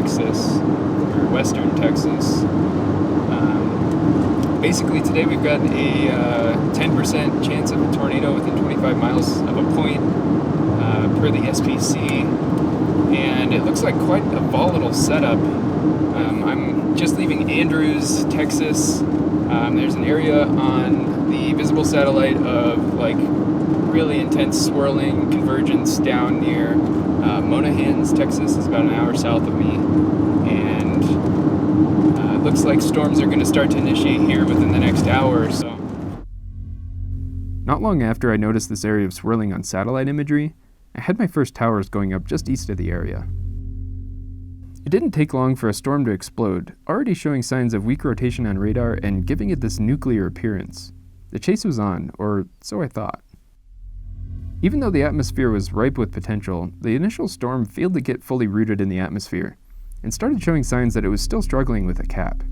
Texas, or western Texas. Basically today we've got a 10% chance of a tornado within 25 miles of a point per the SPC, and it looks like quite a volatile setup. I'm just leaving Andrews, Texas. There's an area on the visible satellite of like really intense swirling convergence down near Monahans, Texas. Is about an hour south of me, and it looks like storms are going to start to initiate here within the next hour or so. Not long after I noticed this area of swirling on satellite imagery, I had my first towers going up just east of the area. It didn't take long for a storm to explode, already showing signs of weak rotation on radar and giving it this nuclear appearance. The chase was on, or so I thought. Even though the atmosphere was ripe with potential, the initial storm failed to get fully rooted in the atmosphere, and started showing signs that it was still struggling with a cap.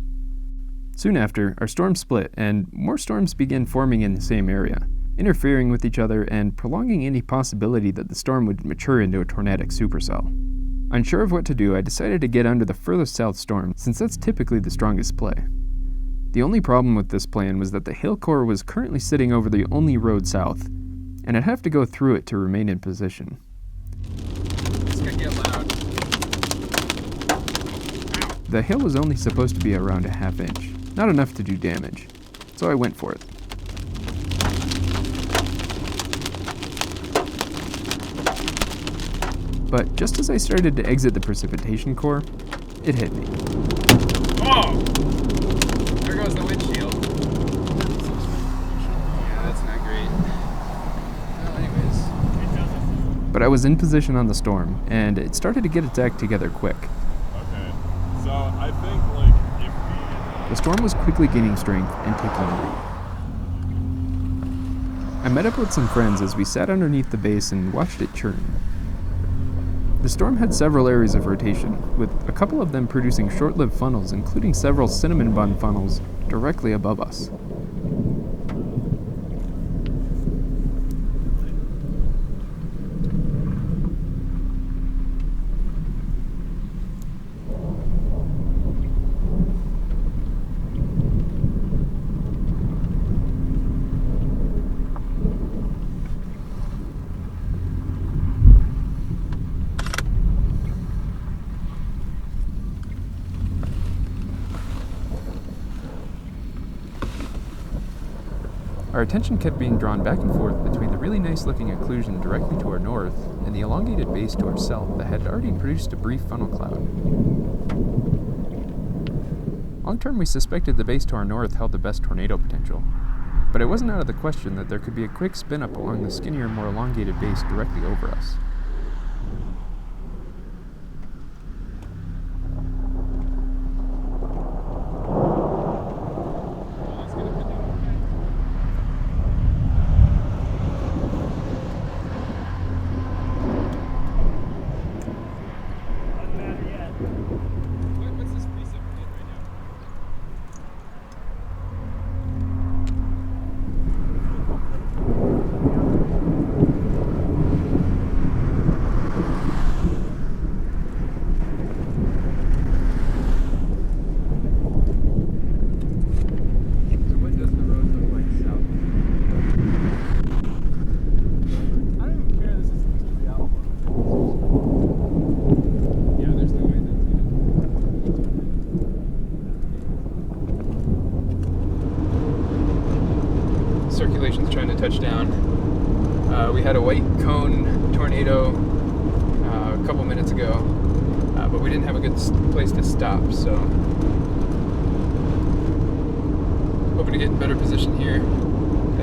Soon after, our storm split, and more storms began forming in the same area, interfering with each other and prolonging any possibility that the storm would mature into a tornadic supercell. Unsure of what to do, I decided to get under the furthest south storm, since that's typically the strongest play. The only problem with this plan was that the hail core was currently sitting over the only road south, and I'd have to go through it to remain in position. It's gonna get loud. The hail was only supposed to be around a ½ inch, not enough to do damage, so I went for it. But just as I started to exit the precipitation core, it hit me. Oh! There goes the windshield. Yeah, that's not great. Well, anyways. But I was in position on the storm, and it started to get its act together quick. Okay, so I think like if we... The storm was quickly gaining strength and taking root. I met up with some friends as we sat underneath the base and watched it churn. The storm had several areas of rotation, with a couple of them producing short-lived funnels, including several cinnamon bun funnels directly above us. Our attention kept being drawn back and forth between the really nice looking occlusion directly to our north and the elongated base to our south that had already produced a brief funnel cloud. Long term, we suspected the base to our north held the best tornado potential, but it wasn't out of the question that there could be a quick spin up along the skinnier, more elongated base directly over us. Circulation's trying to touch down. We had a white cone tornado a couple minutes ago, but we didn't have a good place to stop, so hoping to get in better position here.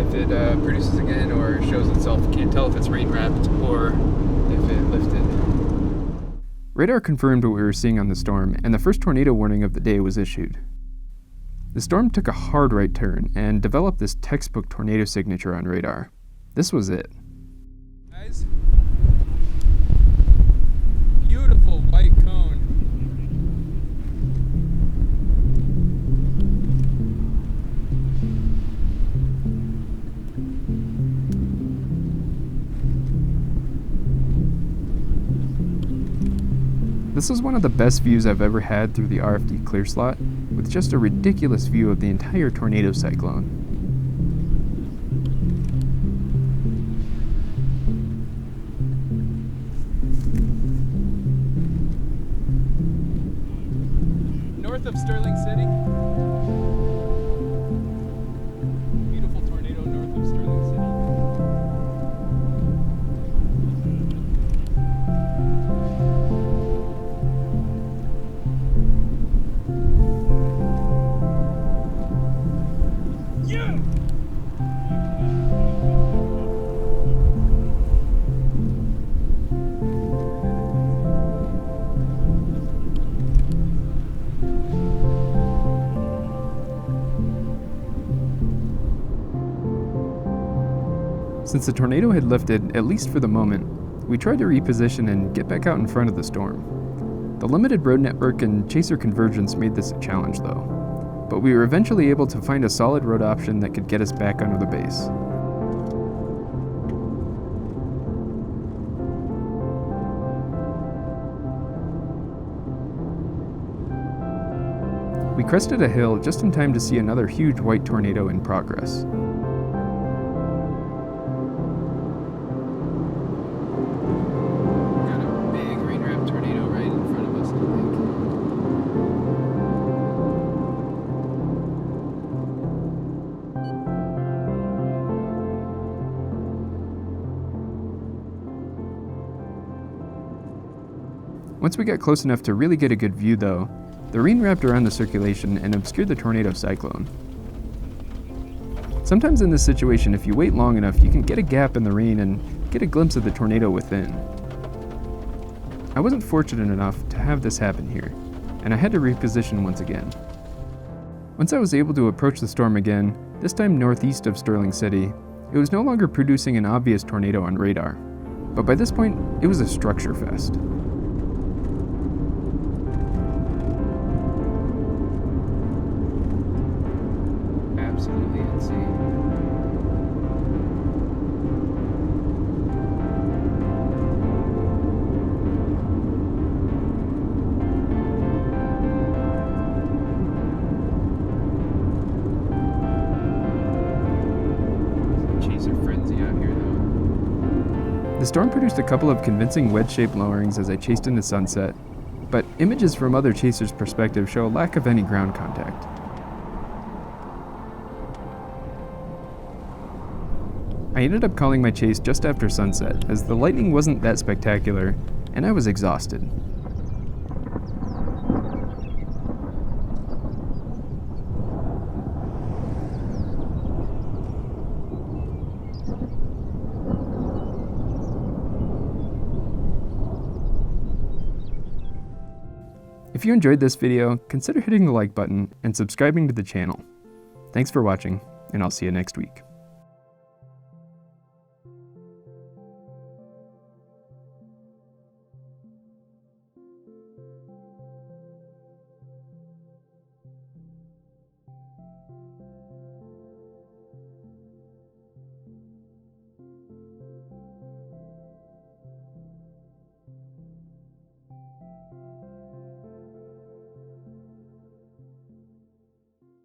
If it produces again or shows itself, can't tell if it's rain wrapped or if it lifted. Radar confirmed what we were seeing on the storm, and the first tornado warning of the day was issued. The storm took a hard right turn and developed this textbook tornado signature on radar. This was it. Guys, beautiful white cone. The This was one of the best views I've ever had through the RFD clear slot, with just a ridiculous view of the entire tornado cyclone. North of Sterling City. Beautiful tornado north of Sterling City. Since the tornado had lifted, at least for the moment, we tried to reposition and get back out in front of the storm. The limited road network and chaser convergence made this a challenge though, but we were eventually able to find a solid road option that could get us back under the base. We crested a hill just in time to see another huge white tornado in progress. Once we got close enough to really get a good view though, the rain wrapped around the circulation and obscured the tornado cyclone. Sometimes in this situation, if you wait long enough, you can get a gap in the rain and get a glimpse of the tornado within. I wasn't fortunate enough to have this happen here, and I had to reposition once again. Once I was able to approach the storm again, this time northeast of Sterling City, it was no longer producing an obvious tornado on radar, but by this point, it was a structure fest. Absolutely insane. Chaser frenzy out here though. The storm produced a couple of convincing wedge-shaped lowerings as I chased into sunset, but images from other chasers' perspective show a lack of any ground contact. I ended up calling my chase just after sunset, as the lightning wasn't that spectacular, and I was exhausted. If you enjoyed this video, consider hitting the like button and subscribing to the channel. Thanks for watching, and I'll see you next week.